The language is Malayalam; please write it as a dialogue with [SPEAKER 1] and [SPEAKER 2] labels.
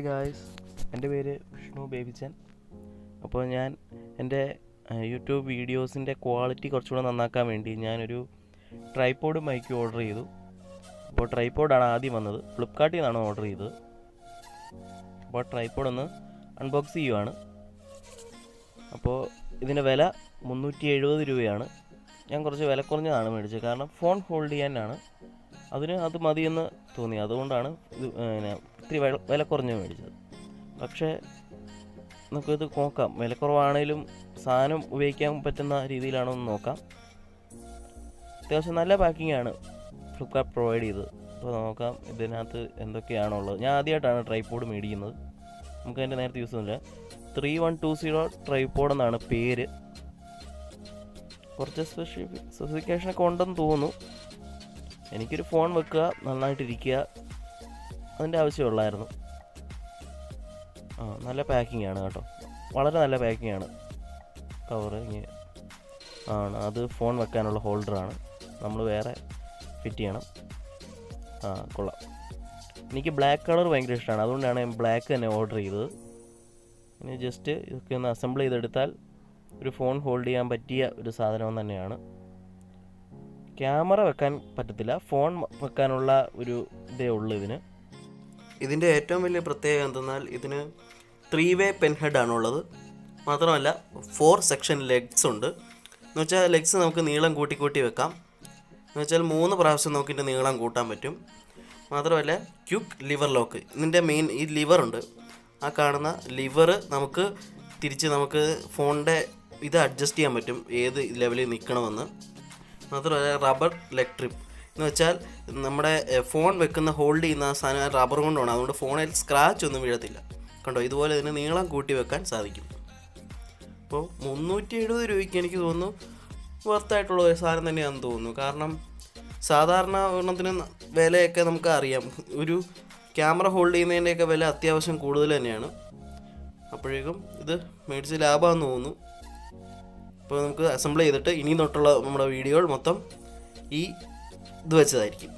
[SPEAKER 1] ഗായ്സ്, എൻ്റെ പേര് വിഷ്ണു ബേബിച്ചൻ. അപ്പോൾ ഞാൻ എൻ്റെ യൂട്യൂബ് വീഡിയോസിൻ്റെ ക്വാളിറ്റി കുറച്ചുകൂടെ നന്നാക്കാൻ വേണ്ടി ഞാനൊരു ട്രൈപോഡ് മൈക്ക് ഓർഡർ ചെയ്തു. അപ്പോൾ ട്രൈപോഡാണ് ആദ്യം വന്നത്, ഫ്ലിപ്കാർട്ടിൽ നിന്നാണ് ഓർഡർ ചെയ്തത്. അപ്പോൾ ട്രൈപോഡ് ഒന്ന് അൺബോക്സ് ചെയ്യുവാണ്. അപ്പോൾ ഇതിൻ്റെ വില 370 രൂപയാണ്. ഞാൻ കുറച്ച് വില കുറഞ്ഞതാണ് മേടിച്ചത്, കാരണം ഫോൺ ഹോൾഡ് ചെയ്യാനാണ്. അത് മതിയെന്ന് തോന്നി, അതുകൊണ്ടാണ് ഇത് ഇത്തിരി വില കുറഞ്ഞ് മേടിച്ചത്. പക്ഷേ നമുക്കിത് നോക്കാം, വില കുറവാണേലും സാധനം ഉപയോഗിക്കാൻ പറ്റുന്ന രീതിയിലാണോ എന്ന് നോക്കാം. അത്യാവശ്യം നല്ല പാക്കിങ്ങാണ് ഫ്ലിപ്കാർട്ട് പ്രൊവൈഡ് ചെയ്തത്. അപ്പോൾ നോക്കാം ഇതിനകത്ത് എന്തൊക്കെയാണുള്ളത്. ഞാൻ ആദ്യമായിട്ടാണ് ട്രൈപോഡ് മേടിക്കുന്നത്. നമുക്ക് അതിൻ്റെ നേരത്തെ യൂസ് ഒന്നുമില്ല. 3120 ട്രൈപോഡ് എന്നാണ് പേര്. കുറച്ച് സ്പെസിഫിക്കേഷനൊക്കെ ഉണ്ടെന്ന് തോന്നുന്നു. എനിക്കൊരു ഫോൺ വെക്കുക, നന്നായിട്ടിരിക്കുക, അതിൻ്റെ ആവശ്യമുള്ളായിരുന്നു. നല്ല പാക്കിംഗ് ആണ് കേട്ടോ, വളരെ നല്ല പാക്കിംഗ് ആണ്. കവറ് ഇങ്ങനെ ആണ്, അത് ഫോൺ വെക്കാനുള്ള ഹോൾഡറാണ്. നമ്മൾ വേറെ ഫിറ്റ് ചെയ്യണം. കൊള്ളാം. എനിക്ക് ബ്ലാക്ക് കളർ ഭയങ്കര ഇഷ്ടമാണ്, അതുകൊണ്ടാണ് ഞാൻ ബ്ലാക്ക് തന്നെ ഓർഡർ ചെയ്തത്. ഇനി ജസ്റ്റ് ഇതൊക്കെ ഒന്ന് അസംബിൾ ചെയ്തെടുത്താൽ ഒരു ഫോൺ ഹോൾഡ് ചെയ്യാൻ പറ്റിയ ഒരു സാധനം തന്നെയാണ്. ക്യാമറ വെക്കാൻ പറ്റത്തില്ല, ഫോൺ വെക്കാനുള്ള ഒരു ഇതേ ഉള്ളൂ ഇതിന്. ഇതിൻ്റെ ഏറ്റവും വലിയ പ്രത്യേകത എന്തെന്നാൽ ഇതിന് 3-വേ പെൻ ഹെഡ് ആണുള്ളത്. മാത്രമല്ല 4 സെക്ഷൻ ലെഗ്സ് ഉണ്ട്. എന്ന് വെച്ചാൽ ലെഗ്സ് നമുക്ക് നീളം കൂട്ടി വെക്കാം. എന്ന് വെച്ചാൽ 3 പ്രാവശ്യം നമുക്കിൻ്റെ നീളം കൂട്ടാൻ പറ്റും. മാത്രമല്ല ക്വിക്ക് ലിവർ ലോക്ക്, ഇതിൻ്റെ മെയിൻ ഈ ലിവറുണ്ട്, ആ കാണുന്ന ലിവർ നമുക്ക് നമുക്ക് ഫോണിൻ്റെ ഇത് അഡ്ജസ്റ്റ് ചെയ്യാൻ പറ്റും, ഏത് ലെവലിൽ നിൽക്കണമെന്ന്. മാത്രമല്ല റബ്ബർ ലെഗ് ട്രിപ്പ് എന്ന് വെച്ചാൽ നമ്മുടെ ഫോൺ വെക്കുന്ന ഹോൾഡ് ചെയ്യുന്ന സാധനം റബ്ബർ കൊണ്ടാണ്, അതുകൊണ്ട് ഫോണിൽ സ്ക്രാച്ച് ഒന്നും വീഴത്തില്ല. കണ്ടോ, ഇതുപോലെ ഇതിന് നീളം കൂട്ടി വെക്കാൻ സാധിക്കും. അപ്പോൾ 370 രൂപയ്ക്ക് എനിക്ക് തോന്നുന്നു വർത്തായിട്ടുള്ള ഒരു സാധനം തന്നെയാണെന്ന് തോന്നുന്നു. കാരണം സാധാരണ ഒരെണ്ണത്തിന് വിലയൊക്കെ നമുക്ക് അറിയാം, ഒരു ക്യാമറ ഹോൾഡ് ചെയ്യുന്നതിൻ്റെയൊക്കെ വില അത്യാവശ്യം കൂടുതൽ തന്നെയാണ്. അപ്പോഴേക്കും ഇത് മേടിച്ച് ലാഭമാണെന്ന് തോന്നുന്നു. അപ്പോൾ നമുക്ക് അസംബിൾ ചെയ്തിട്ട് ഇനി തൊട്ടുള്ള നമ്മുടെ വീഡിയോകൾ മൊത്തം ഈ ഇത് വെച്ചതായിരിക്കും.